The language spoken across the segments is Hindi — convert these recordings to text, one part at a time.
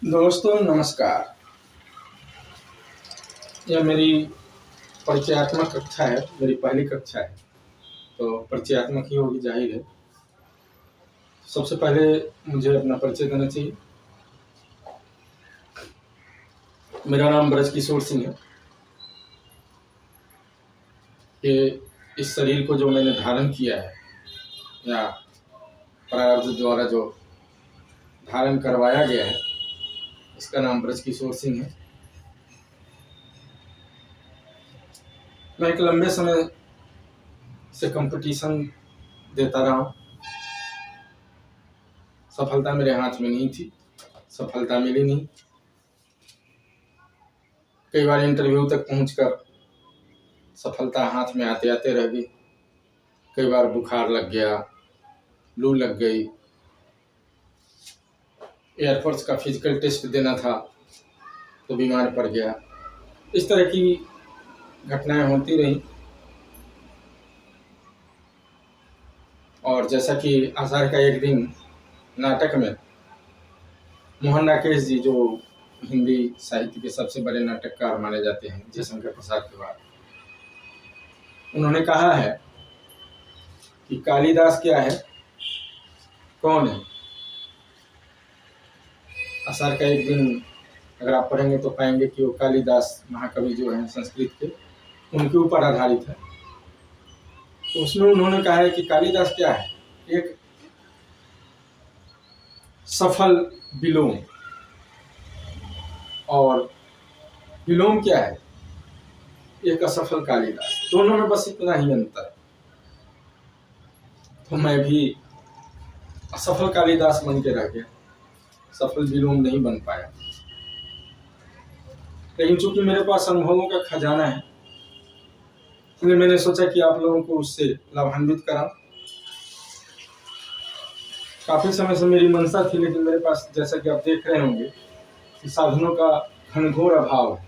दोस्तों नमस्कार। यह मेरी परिचयात्मक कक्षा है, मेरी पहली कक्षा है, तो परिचयात्मक ही होगी, जाहिर है। सबसे पहले मुझे अपना परिचय देना चाहिए। मेरा नाम ब्रजकिशोर सिंह है। ये इस शरीर को जो मैंने धारण किया है या प्रारब्ध द्वारा जो धारण करवाया गया है, इसका नाम ब्रजकिशोर सिंह है। मैं एक लंबे समय से कंपटीशन देता रहा हूँ। सफलता मेरे हाथ में नहीं थी, सफलता मिली नहीं। कई बार इंटरव्यू तक पहुंचकर सफलता हाथ में आते आते रह गई। कई बार बुखार लग गया, लू लग गई, एयरफोर्स का फिजिकल टेस्ट देना था तो बीमार पड़ गया। इस तरह की घटनाएं होती रही। और जैसा कि आषाढ़ का एक दिन नाटक में मोहन राकेश जी, जो हिंदी साहित्य के सबसे बड़े नाटककार माने जाते हैं जयशंकर प्रसाद के बाद, उन्होंने कहा है कि कालिदास क्या है, कौन है। आषाढ़ का एक दिन अगर आप पढ़ेंगे तो पाएंगे कि वो कालिदास महाकवि जो हैं संस्कृत के, उनके ऊपर आधारित है। तो उसमें उन्होंने कहा है कि कालिदास क्या है, एक सफल विलोम। और विलोम क्या है, एक असफल कालिदास। दोनों में बस इतना ही अंतर। तो मैं भी असफल कालिदास बन के रह गया, सफल विलोम नहीं बन पाया। लेकिन चूंकि मेरे पास अनुभवों का खजाना है, इसलिए मैंने सोचा कि आप लोगों को उससे लाभान्वित कराऊं। काफी समय से मेरी मंशा थी, लेकिन मेरे पास, जैसा कि आप देख रहे होंगे, कि साधनों का घनघोर अभाव है।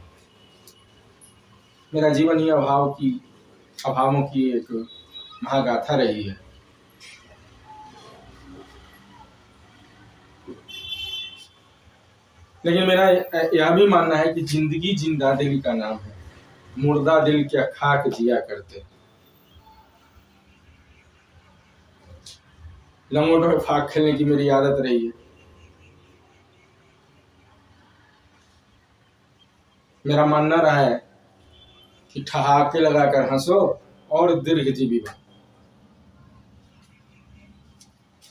मेरा जीवन ही अभावों की एक महागाथा रही है। लेकिन मेरा यह भी मानना है कि जिंदगी जिंदा दिल का नाम है, मुर्दा दिल क्या खाक जिया करते। लंगोटों में फाक खेलने की मेरी आदत रही है। मेरा मानना रहा है कि ठहाके लगाकर हंसो और दीर्घजीवी बनो।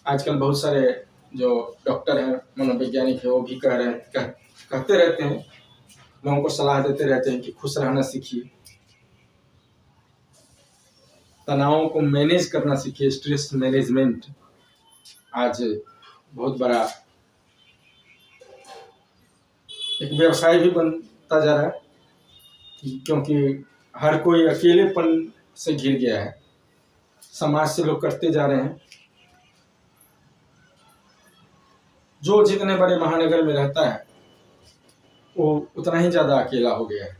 आजकल बहुत सारे जो डॉक्टर हैं, मनोवैज्ञानिक है, वो भी कहते रहते हैं, लोगों को सलाह देते रहते हैं कि खुश रहना सीखिए, तनावों को मैनेज करना सीखिए। स्ट्रेस मैनेजमेंट आज बहुत बड़ा एक व्यवसाय भी बनता जा रहा है, क्योंकि हर कोई अकेलेपन से घिर गया है। समाज से लोग कटते जा रहे हैं। जो जितने बड़े महानगर में रहता है वो उतना ही ज्यादा अकेला हो गया है,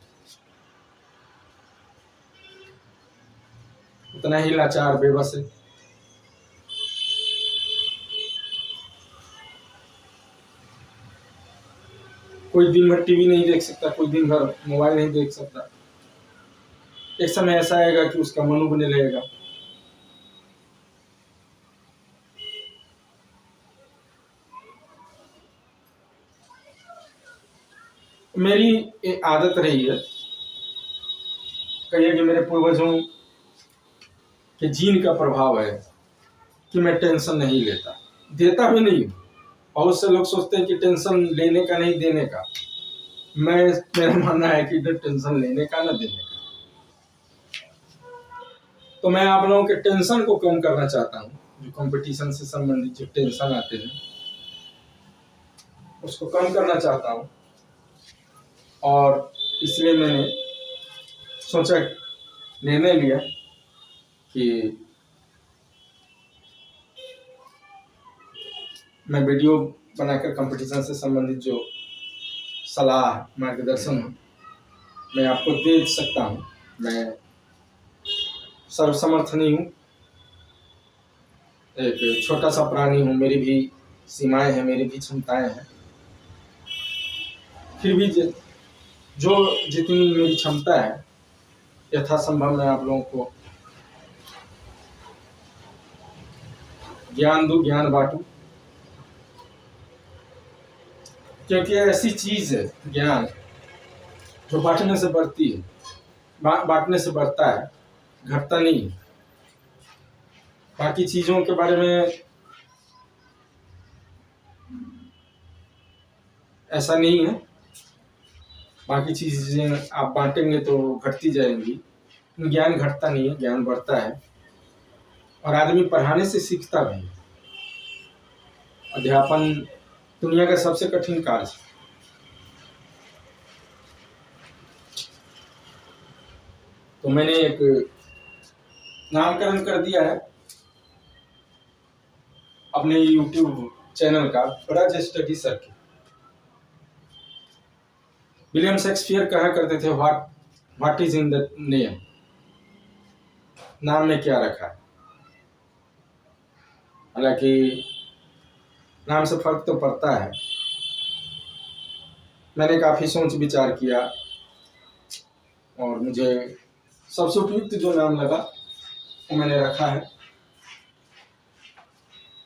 उतना ही लाचार बेबस है। कोई दिन भर टीवी नहीं देख सकता, कोई दिन भर मोबाइल नहीं देख सकता। एक समय ऐसा आएगा कि उसका मन उबने लगेगा। मेरी एक आदत रही है, कहिए कि मेरे पूर्वजों के जीन का प्रभाव है कि मैं टेंशन नहीं देता भी नहीं। बहुत से लोग सोचते हैं कि टेंशन लेने का नहीं देने का। मेरा मानना है कि टेंशन लेने का ना देने का। तो मैं आप लोगों के टेंशन को कम करना चाहता हूँ। जो कंपटीशन से संबंधित जो टेंशन आते हैं उसको कम करना चाहता हूँ। और इसलिए मैंने सोचा, निर्णय लिया कि मैं वीडियो बनाकर कंपटीशन से संबंधित जो सलाह मार्गदर्शन मैं आपको दे सकता हूँ। मैं सर्वसमर्थ नहीं हूँ, एक छोटा सा प्राणी हूँ, मेरी भी सीमाएं हैं, मेरी भी क्षमताएं हैं। फिर भी जो जितनी मेरी क्षमता है यथासंभव मैं आप लोगों को ज्ञान दूं, ज्ञान बांटूं, क्योंकि ऐसी चीज है ज्ञान जो बांटने से बढ़ती है, बांटने से बढ़ता है, घटता नहीं है। बाकी चीजों के बारे में ऐसा नहीं है, बाकी चीजें आप बांटेंगे तो घटती जाएंगी। ज्ञान घटता नहीं है, ज्ञान बढ़ता है, और आदमी पढ़ाने से सीखता भी है। अध्यापन दुनिया का सबसे कठिन कार्य है। तो मैंने एक नामकरण कर दिया है अपने YouTube चैनल का, Braj study circle. William Shakespeare कहा करते थे, what is in the name, नाम में क्या रखा है। हालांकि नाम से फर्क तो पड़ता है। मैंने काफी सोच विचार किया और मुझे सबसे उपयुक्त जो नाम लगा वो मैंने रखा है।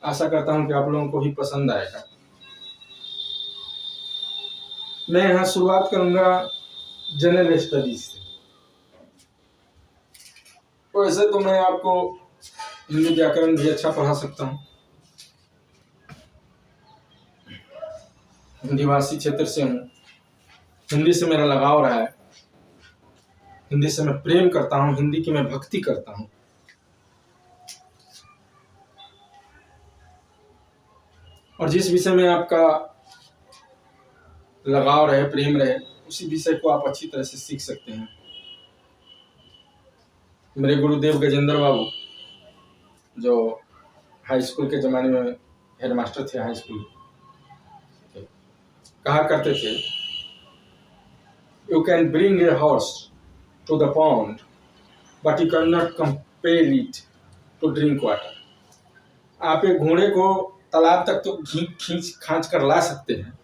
आशा करता हूं कि आप लोगों को भी पसंद आएगा। मैं यहाँ शुरुआत करूंगा जनरल स्टडीज से। वैसे तो मैं आपको हिंदी व्याकरण भी अच्छा पढ़ा सकता हूँ, हिंदी भाषी क्षेत्र से हूँ, हिंदी से मेरा लगाव रहा है, हिंदी से मैं प्रेम करता हूँ, हिंदी की मैं भक्ति करता हूँ। और जिस विषय में आपका लगाव रहे, प्रेम रहे, उसी विषय को आप अच्छी तरह से सीख सकते हैं। मेरे गुरुदेव गजेंद्र बाबू, जो हाई स्कूल के ज़माने में हेडमास्टर थे हाई स्कूल, कहा करते थे, you can bring a horse to the pond but you can not compel it to drink water. आप एक घोड़े को तालाब तक तो खींच खांच कर ला सकते हैं,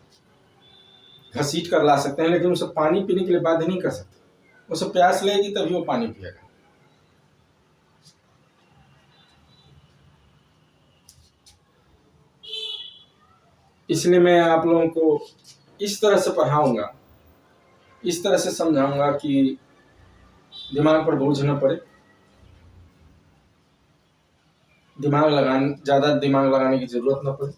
घसीट कर ला सकते हैं, लेकिन उसे पानी पीने के लिए बाध्य नहीं कर सकते। उसे प्यास लगेगी तभी वो पानी पिएगा। इसलिए मैं आप लोगों को इस तरह से पढ़ाऊंगा, इस तरह से समझाऊंगा कि दिमाग पर बोझ न पड़े, ज़्यादा दिमाग लगाने की जरूरत न पड़े।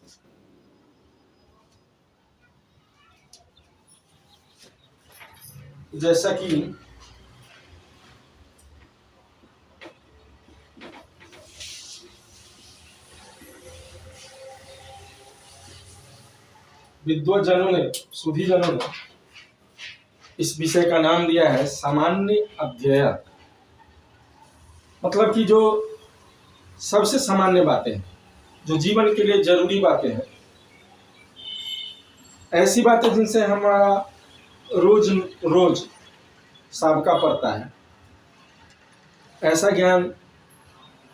जैसा कि विद्वज्जनों ने, सुधीजनों ने इस विषय का नाम दिया है सामान्य अध्ययन। मतलब कि जो सबसे सामान्य बातें हैं, जो जीवन के लिए जरूरी बातें हैं, ऐसी बातें जिनसे हमारा रोज रोज साबका पड़ता है, ऐसा ज्ञान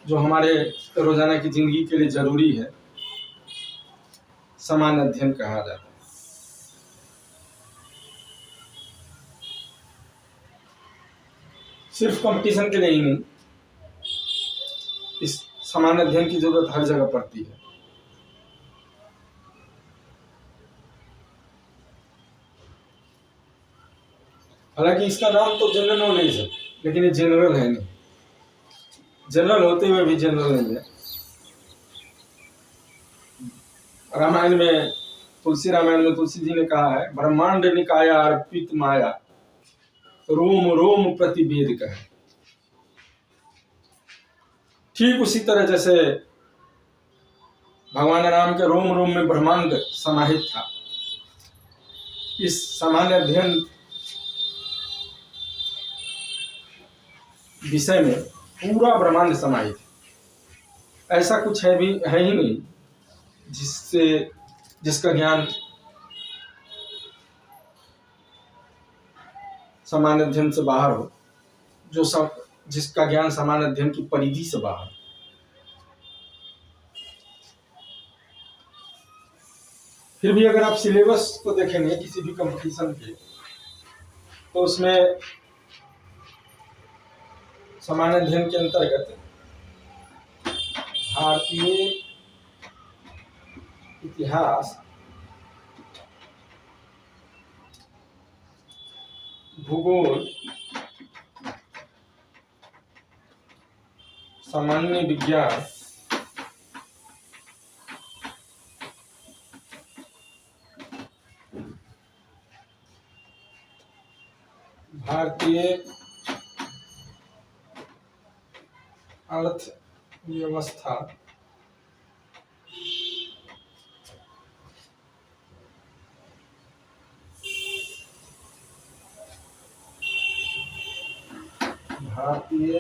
जो हमारे रोजाना की जिंदगी के लिए जरूरी है, सामान्य अध्ययन कहा जाता है। सिर्फ कंपटीशन के लिए ही नहीं, इस सामान्य अध्ययन की जरूरत हर जगह पड़ती है। हालांकि इसका नाम तो जनरल नॉलेज है, लेकिन ये जनरल है नहीं, जनरल होते हुए भी जनरल नहीं है। रामायण में, तुलसी रामायण में तुलसी जी ने कहा है, ब्रह्मांड निकाया अर्पित माया, रोम रोम प्रतिवेद कहे। ठीक उसी तरह जैसे भगवान राम के रोम रोम में ब्रह्मांड समाहित था, इस सामान्य अध्ययन विषय में पूरा ब्रह्मांड समाहित है। ऐसा कुछ है ही नहीं जिसका ज्ञान सामान्य अध्ययन से बाहर हो, जिसका ज्ञान सामान्य अध्ययन की परिधि से बाहर। फिर भी अगर आप सिलेबस को देखेंगे किसी भी कंपटीशन के, तो उसमें सामान्य अध्ययन के अंतर्गत भारतीय इतिहास, भूगोल, सामान्य विज्ञान, भारतीय अर्थव्यवस्था, भारतीय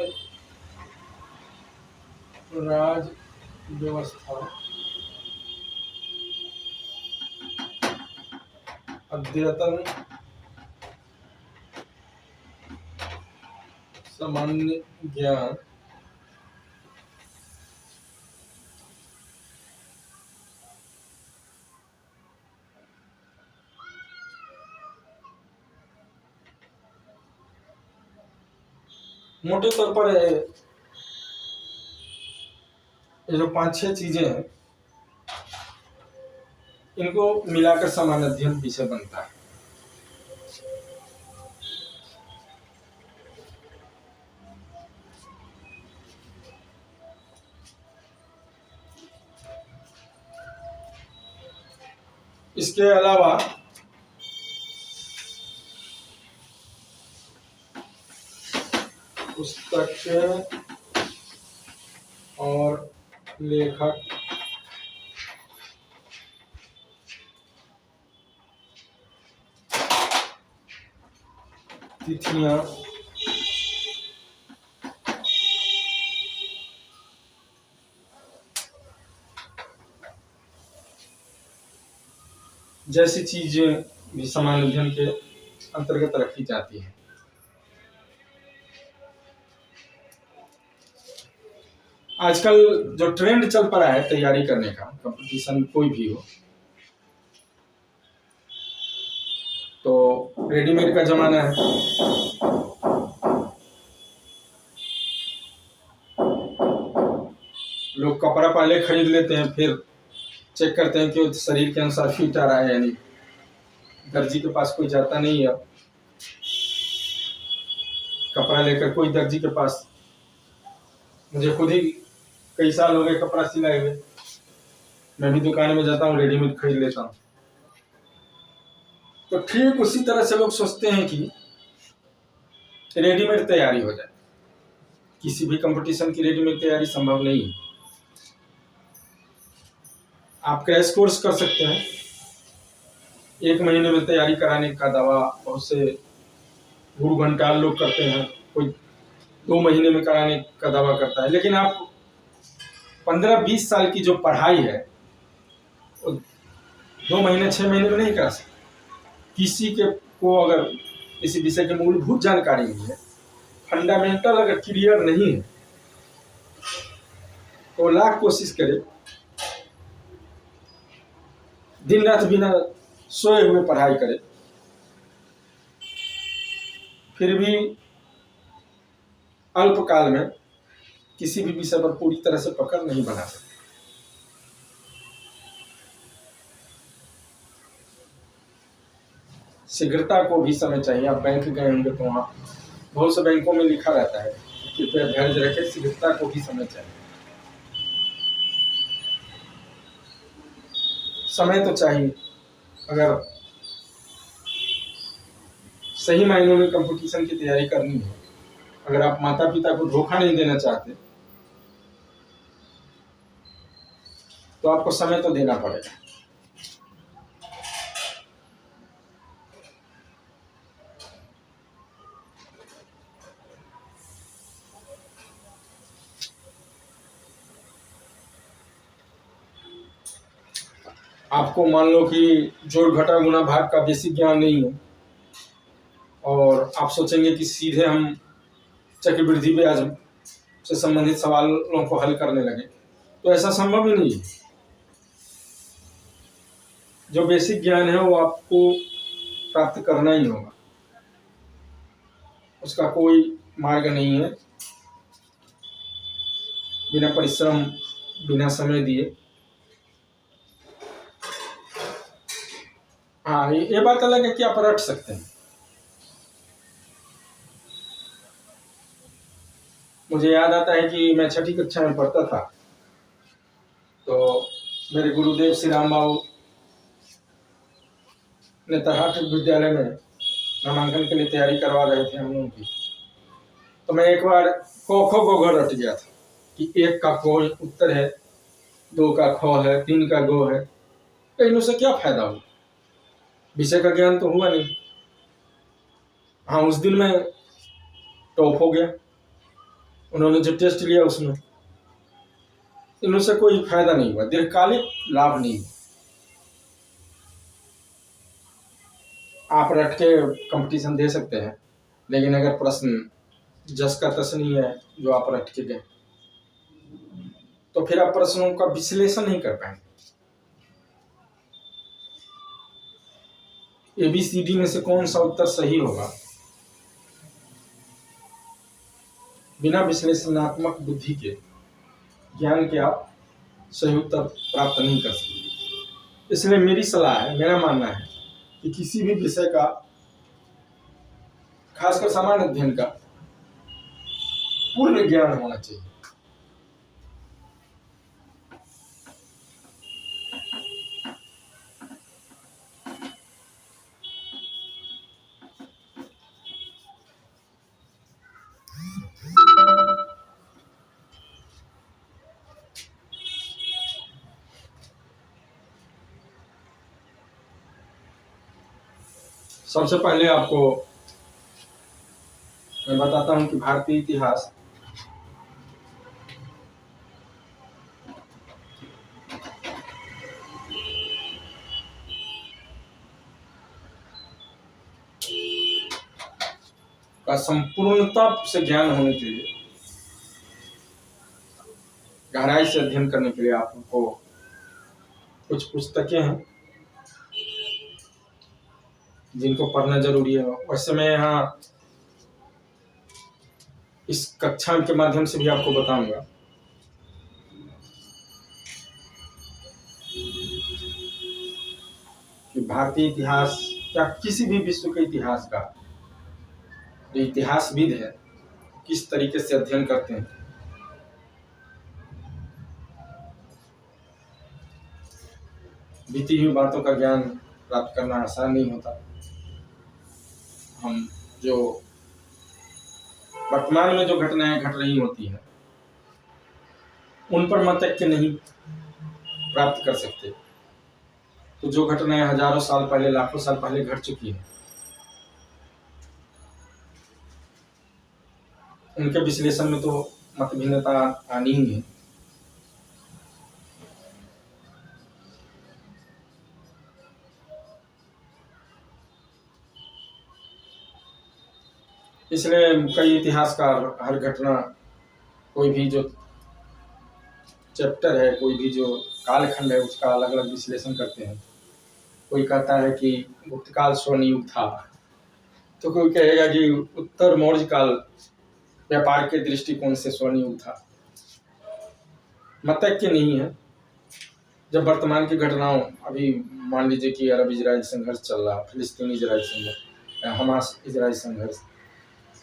राज्य व्यवस्था अद्यतन, सामान्य ज्ञान, मोटे तौर पर ये जो 5-6 चीजें हैं, इनको मिलाकर सामान्य अध्ययन विषय बनता है। इसके अलावा पुस्तक और लेखक, तिथियां, जैसी चीजें भी सामान्य अध्ययन के अंतर्गत रखी जाती है। आजकल जो ट्रेंड चल पड़ा है तैयारी करने का, कंपटीशन कोई भी हो, तो रेडीमेड का जमाना है। लोग कपड़ा पहले खरीद लेते हैं, फिर चेक करते हैं कि वो शरीर के अनुसार फिट आ रहा है या नहीं। दर्जी के पास कोई जाता नहीं है कपड़ा लेकर, कोई दर्जी के पास। मुझे खुद ही कई साल हो गए कपड़ा सिलाए हुए, मैं भी दुकान में जाता हूँ, रेडीमेड खरीद लेता हूँ। तो ठीक उसी तरह से लोग सोचते हैं कि रेडीमेड तैयारी हो जाए। किसी भी कंपटीशन की रेडीमेड तैयारी संभव नहीं है। आप क्रैश कोर्स कर सकते हैं, 1 महीने में तैयारी कराने का दावा बहुत से गुरु घंटाल लोग करते हैं, कोई 2 महीने में कराने का दावा करता है। लेकिन आप 15-20 साल की जो पढ़ाई है वो 2 महीने 6 महीने में नहीं करा सकते। किसी के को अगर किसी विषय की मूलभूत जानकारी नहीं है, फंडामेंटल अगर क्लियर नहीं है, तो लाख कोशिश करे, दिन रात बिना सोए हुए पढ़ाई करे, फिर भी अल्पकाल में किसी भी विषय पर पूरी तरह से पकड़ नहीं बना सकते। शीघ्रता को भी समय चाहिए। आप बैंक गए होंगे तो वहाँ बहुत से बैंकों में लिखा रहता है कृपया धैर्य रखें, शीघ्रता को भी समय चाहिए। समय तो चाहिए। अगर सही मायनों में कंपटीशन की तैयारी करनी है, अगर आप माता पिता को धोखा नहीं देना चाहते, तो आपको समय तो देना पड़ेगा। आपको मान लो कि जोड़ घटा गुणा भाग का बेसिक ज्ञान नहीं है और आप सोचेंगे कि सीधे हम चक्रवृद्धि ब्याज से संबंधित सवालों को हल करने लगे, तो ऐसा संभव ही नहीं है। जो बेसिक ज्ञान है वो आपको प्राप्त करना ही होगा, उसका कोई मार्ग नहीं है बिना परिश्रम, बिना समय दिए। हाँ, ये बात अलग है कि आप रट सकते हैं। मुझे याद आता है कि मैं छठी कक्षा में पढ़ता था, तो मेरे गुरुदेव श्री राम बाबू नेतरहाट विद्यालय में नामांकन के लिए तैयारी करवा रहे थे हम लोगों की। तो मैं एक बार खो गो रट गया था कि एक का को उत्तर है, दो का ख है, तीन का गो है। तो इनसे क्या फायदा हुआ, विषय का ज्ञान तो हुआ नहीं। हाँ, उस दिन मैं टॉप हो गया, उन्होंने जो टेस्ट लिया उसमें। इनसे कोई फायदा नहीं हुआ, दीर्घकालिक लाभ नहीं हुआ। आप रट के कंपटीशन दे सकते हैं, लेकिन अगर प्रश्न जस का तस नहीं है जो आप रट के गए, तो फिर आप प्रश्नों का विश्लेषण नहीं कर पाएंगे। ABCD में से कौन सा उत्तर सही होगा, बिना विश्लेषणात्मक बुद्धि के, ज्ञान के आप सही उत्तर प्राप्त नहीं कर सकते। इसलिए मेरी सलाह है, मेरा मानना है कि किसी भी विषय का, खासकर सामान्य अध्ययन का, पूर्ण ज्ञान होना चाहिए। सबसे पहले आपको मैं बताता हूं कि भारतीय इतिहास का संपूर्णता से ज्ञान होने के लिए, गहराई से अध्ययन करने के लिए आपको कुछ पुस्तकें हैं जिनको पढ़ना जरूरी है। वैसे मैं यहाँ इस कक्षा के माध्यम से भी आपको बताऊंगा कि भारतीय इतिहास या किसी भी विश्व के इतिहास का जो इतिहासविद है किस तरीके से अध्ययन करते हैं। बीती हुई बातों का ज्ञान प्राप्त करना आसान नहीं होता। हम जो वर्तमान में जो घटनाएं घट रही होती हैं उन पर मतैक्य नहीं प्राप्त कर सकते। तो जो घटनाएं हजारों साल पहले, लाखों साल पहले घट चुकी हैं, उनके विश्लेषण में तो मत भिन्नता आनी ही है। इसलिए कई इतिहासकार हर घटना, कोई भी जो चैप्टर है, कोई भी जो कालखंड है, उसका अलग अलग विश्लेषण करते हैं। कोई कहता है कि गुप्तकाल स्वर्ण युग था, तो कोई कहेगा कि उत्तर मौर्य काल व्यापार के दृष्टिकोण से स्वर्ण युग था। मतैक्य नहीं है। जब वर्तमान की घटनाओं, अभी मान लीजिए कि अरब इजराइल संघर्ष चल रहा, फिलिस्तीन इजराइल संघर्ष, हमास इजराइल संघर्ष,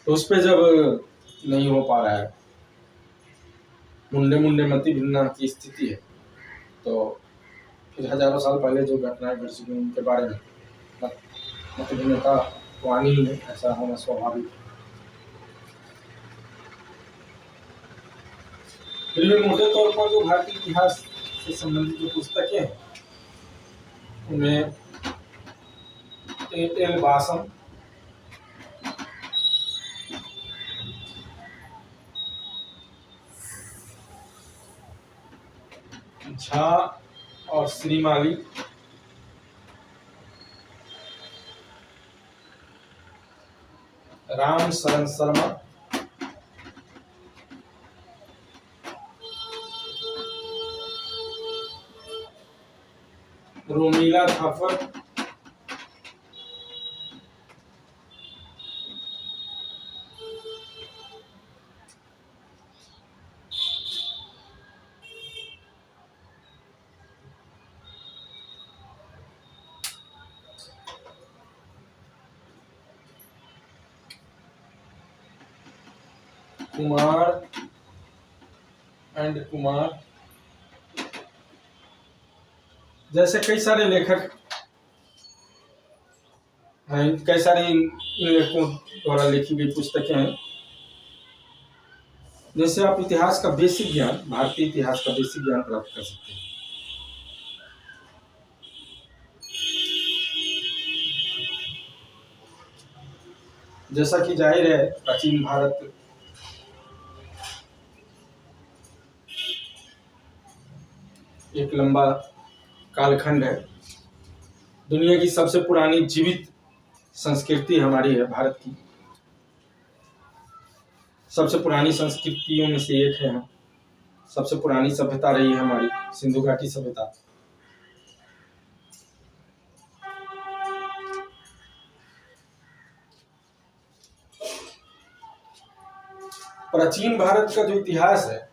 तो उस पर जब नहीं हो पा रहा है, मुंडे मुंडे मति भिन्ना की स्थिति है, तो फिर हजारों साल पहले जो घटनाएं घट चुकी उनके बारे में मत भिन्नता तो आनी ही है, ऐसा होना स्वाभाविक है। फिर भी मोटे तौर पर जो भारतीय इतिहास से संबंधित जो पुस्तकें हैं उनमें एल बासम, झा और श्रीमाली, राम शरण शर्मा, रोमिला थापर, कुमार एंड कुमार, जैसे कई सारे लेखक हैं, कई सारी इन लेखकों द्वारा लिखी गई पुस्तकें हैं, जिससे आप इतिहास का बेसिक ज्ञान, भारतीय इतिहास का बेसिक ज्ञान प्राप्त कर सकते हैं। जैसा कि जाहिर है, प्राचीन भारत एक लंबा कालखंड है। दुनिया की सबसे पुरानी जीवित संस्कृति हमारी है भारत की, सबसे पुरानी संस्कृतियों में से एक है। हम सबसे पुरानी सभ्यता रही है हमारी सिंधु घाटी सभ्यता। प्राचीन भारत का जो इतिहास है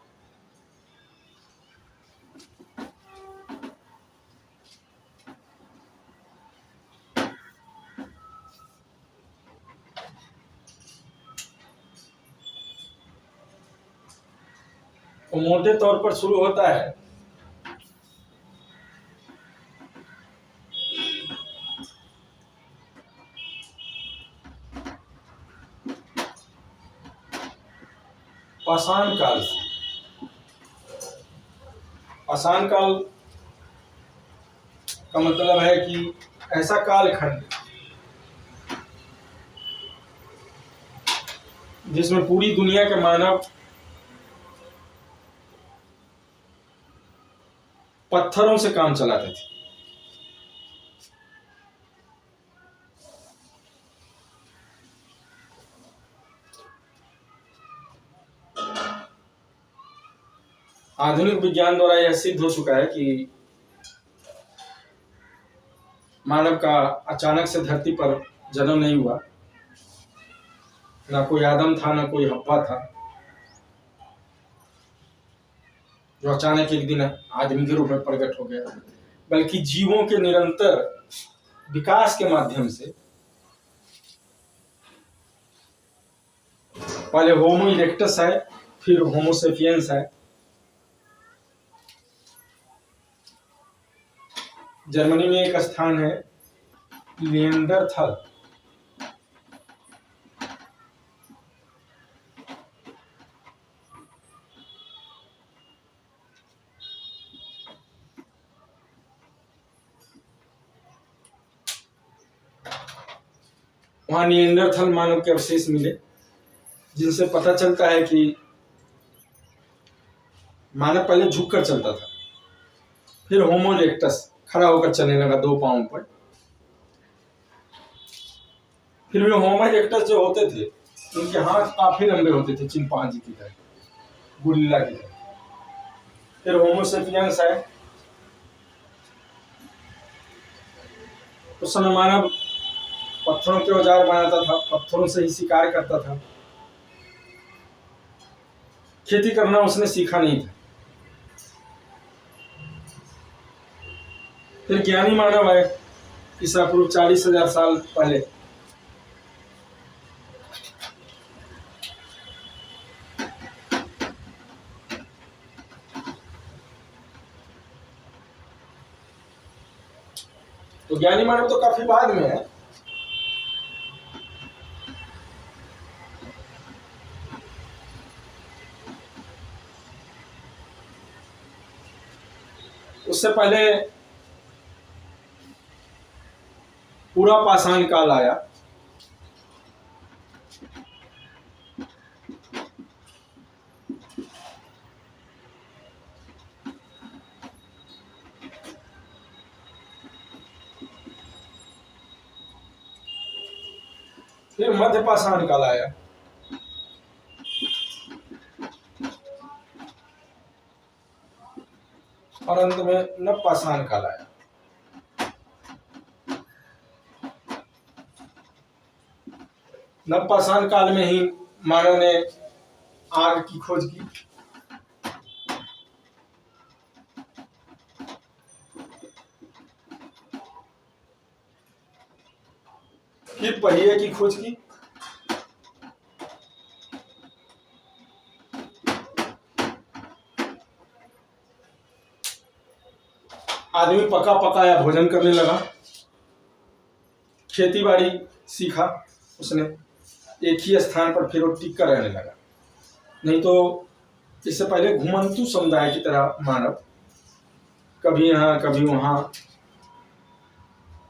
वो मोटे तौर पर शुरू होता है पाषाण काल से। पाषाण काल का मतलब है कि ऐसा कालखंड जिसमें पूरी दुनिया के मानव पत्थरों से काम चलाते थे। आधुनिक विज्ञान द्वारा यह सिद्ध हो चुका है कि मानव का अचानक से धरती पर जन्म नहीं हुआ, ना कोई आदम था ना कोई हव्वा था जो अचानक एक दिन आदमी के रूप में प्रकट हो गया, बल्कि जीवों के निरंतर विकास के माध्यम से पहले होमो इरेक्टस है, फिर होमो सेपियंस है। जर्मनी में एक स्थान है निएंडरथल, वहां निएंडरथल मानव के अवशेष मिले, जिनसे पता चलता है कि मानव पहले झुककर चलता था, फिर होमो इरेक्टस खड़ा होकर चलने लगा 2 पांव पर। फिर वे होमो इरेक्टस जो होते थे उनके हाथ काफी लंबे होते थे, चिंपांजी की तरह, गुरिल्ला की तरह। फिर होमो सेपियंस है। उस समय मानव पत्थरों के औजार बनाता था, पत्थरों से ही शिकार करता था, खेती करना उसने सीखा नहीं था। फिर ज्ञानी मानव है, ईसा पूर्व 40,000 साल पहले। तो ज्ञानी मानव तो काफी बाद में है। उससे पहले पूरा पाषाण काल आया। फिर मध्य पाषाण काल आया। और अंत में नव पाषाण काल आया। नवपाषाण काल में ही मानव ने आग की खोज की। फिर पहिए की खोज की। आदमी पका पकाया भोजन करने लगा। खेती बाड़ी सीखा उसने, एक ही स्थान पर फिर वो टिक कर रहने लगा। नहीं तो इससे पहले घुमंतु समुदाय की तरह मानव कभी यहाँ कभी वहां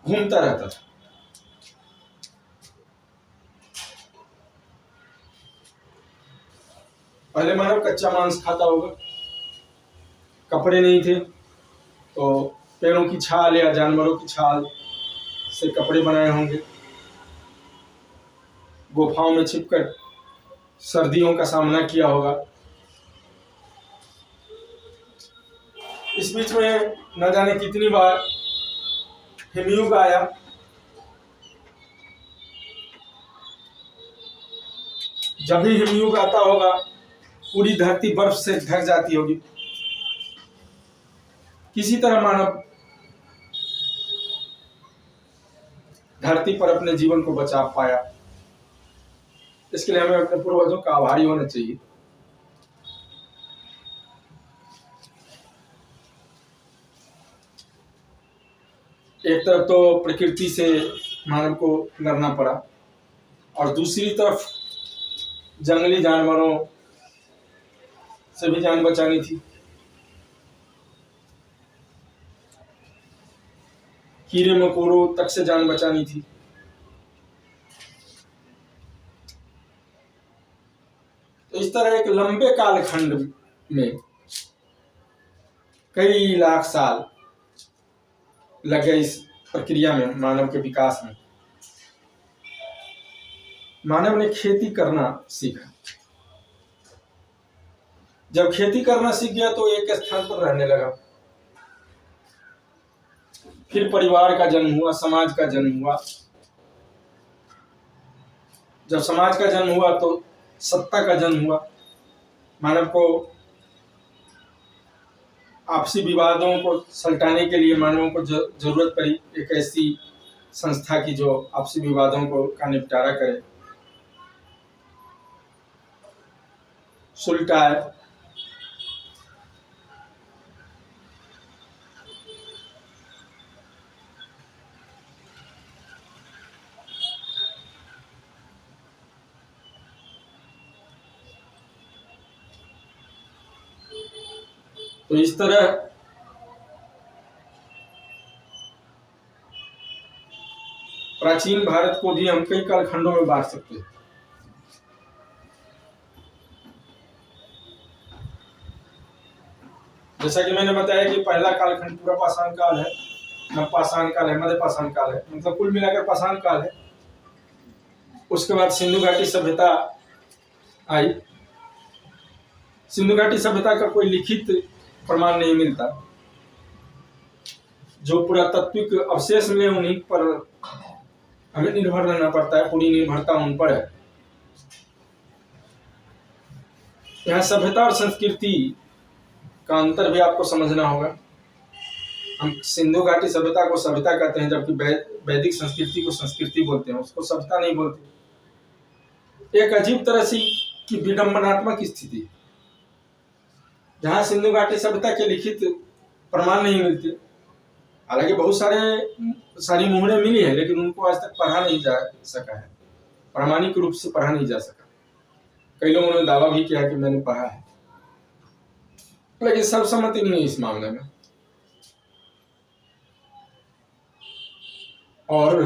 घूमता रहता था। पहले मानव कच्चा मांस खाता होगा, कपड़े नहीं थे तो पेड़ों की छाल या जानवरों की छाल से कपड़े बनाए होंगे। गुफाओं में छिपकर सर्दियों का सामना किया होगा। इस बीच में न जाने कितनी बार हिमयुग आया। जब भी हिमयुग आता होगा पूरी धरती बर्फ से ढक जाती होगी। किसी तरह मानव धरती पर अपने जीवन को बचा पाया। इसके लिए हमें अपने पूर्वजों का आभारी होना चाहिए। एक तरफ तो प्रकृति से मानव को लड़ना पड़ा और दूसरी तरफ जंगली जानवरों से भी जान बचानी थी। कीड़े मकोड़ों तक से जान बचानी थी। तो इस तरह एक लंबे कालखंड में कई लाख साल लग गए इस प्रक्रिया में, मानव के विकास में। मानव ने खेती करना सीखा। जब खेती करना सीख गया तो एक स्थान पर रहने लगा। फिर परिवार का जन्म हुआ, समाज का जन्म हुआ। जब समाज का जन्म हुआ तो सत्ता का जन्म हुआ। मानव को आपसी विवादों को सुलझाने के लिए मानवों को जरूरत पड़ी एक ऐसी संस्था की जो आपसी विवादों का निपटारा करे, सुलटाए। तो इस तरह प्राचीन भारत को भी हम कई कालखंडों में बांट सकते हैं। जैसा कि मैंने बताया कि पहला कालखंड पूरा पाषाण काल है, नवपाषाण काल है, मध्य पाषाण काल है, मतलब कुल मिलाकर पाषाण काल है। उसके बाद सिंधु घाटी सभ्यता आई। सिंधु घाटी सभ्यता का कोई लिखित प्रमाण नहीं मिलता। जो पुरातात्विक अवशेष मिले उन्हीं पर हमें निर्भर रहना पड़ता है। पूरी निर्भरता उन पर है। यहाँ सभ्यता और संस्कृति का अंतर भी आपको समझना होगा। हम सिंधु घाटी सभ्यता को सभ्यता कहते हैं, जबकि वैदिक संस्कृति को संस्कृति बोलते हैं, उसको सभ्यता नहीं बोलते। एक अजीब तरह से की विडंबनात्मक स्थिति जहाँ सिंधु घाटी सभ्यता के लिखित प्रमाण नहीं मिलते। हालांकि बहुत सारी मुहरें मिली है, लेकिन उनको आज तक पढ़ा नहीं जा सका है, प्रामाणिक रूप से पढ़ा नहीं जा सका। कई लोगों ने दावा भी किया कि मैंने पढ़ा है, लेकिन सर्वसम्मति नहीं है इस मामले में। और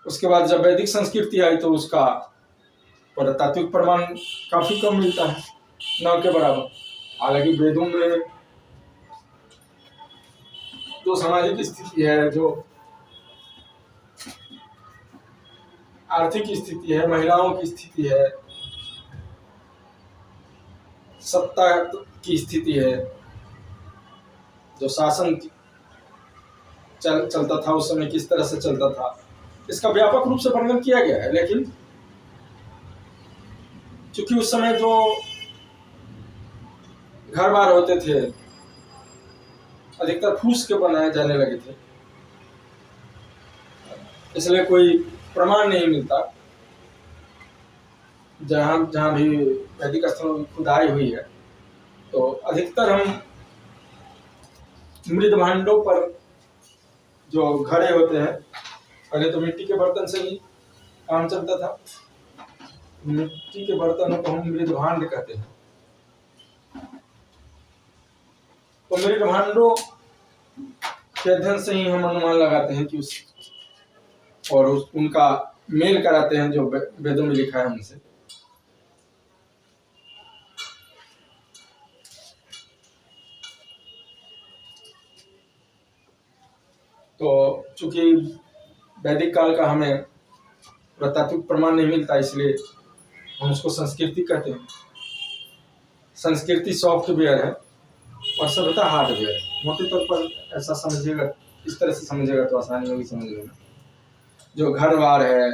उसके बाद जब वैदिक संस्कृति आई तो उसका पुरातात्विक प्रमाण काफी कम मिलता है, न के बराबर। हालांकि वेदों में जो सामाजिक स्थिति है, जो आर्थिक स्थिति है, महिलाओं की स्थिति है, सत्ता की स्थिति है, जो शासन चलता था उस समय किस तरह से चलता था, इसका व्यापक रूप से वर्णन किया गया है, लेकिन चूंकि उस समय जो घर बार होते थे अधिकतर फूस के बनाए जाने लगे थे, इसलिए कोई प्रमाण नहीं मिलता। जहां जहां भी वैदिक स्थलों की खुदाई हुई है तो अधिकतर हम मृद भांडों पर जो घड़े होते हैं, पहले तो मिट्टी के बर्तन से ही काम चलता था, मिट्टी के बर्तनों को हम मृद भांड कहते हैं। तो मृद भांडों के अध्ययन से ही हम अनुमान लगाते हैं कि उनका मेल कराते हैं जो वेदों में लिखा है उनसे। तो चूंकि वैदिक काल का हमें पुरातात्विक प्रमाण नहीं मिलता, इसलिए हम उसको संस्कृति कहते हैं। संस्कृति सॉफ्टवेयर है और सभ्यता हार्डवेयर है। मोटे तौर पर ऐसा समझिएगा, इस तरह से समझिएगा तो आसानी होगी समझने में। जो घर बार है,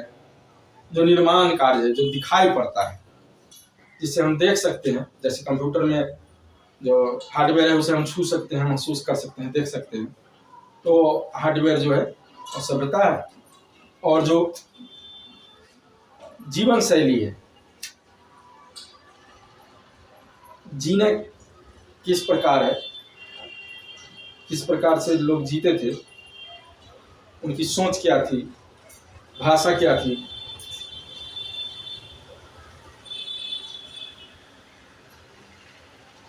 जो निर्माण कार्य है, जो दिखाई पड़ता है, जिसे हम देख सकते हैं, जैसे कंप्यूटर में जो हार्डवेयर है उसे हम छू सकते हैं, महसूस कर सकते हैं, देख सकते हैं, तो हार्डवेयर जो है वो सभ्यता है। और जो जीवन शैली है, जीने किस प्रकार है, किस प्रकार से लोग जीते थे, उनकी सोच क्या थी, भाषा क्या थी,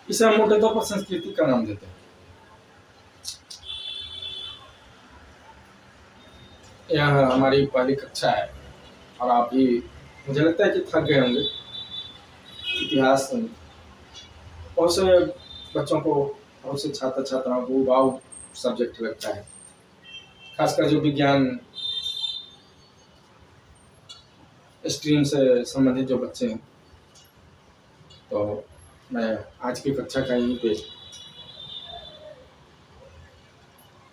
इसे हम मोटे तौर पर संस्कृति का नाम देते हैं। यह हमारी पहली कक्षा है और आप भी मुझे लगता है कि थक गए होंगे। इतिहास बहुत से बच्चों को, बहुत से छात्र छात्राओं को वाव सब्जेक्ट लगता है, खासकर जो विज्ञान स्ट्रीम से संबंधित जो बच्चे हैं। तो मैं आज की कक्षा का यहीं पे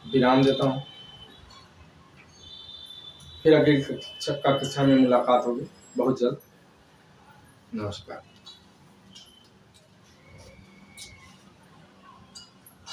विराम देता हूँ। फिर अगली कक्षा में मुलाकात होगी बहुत जल्द। नमस्कार।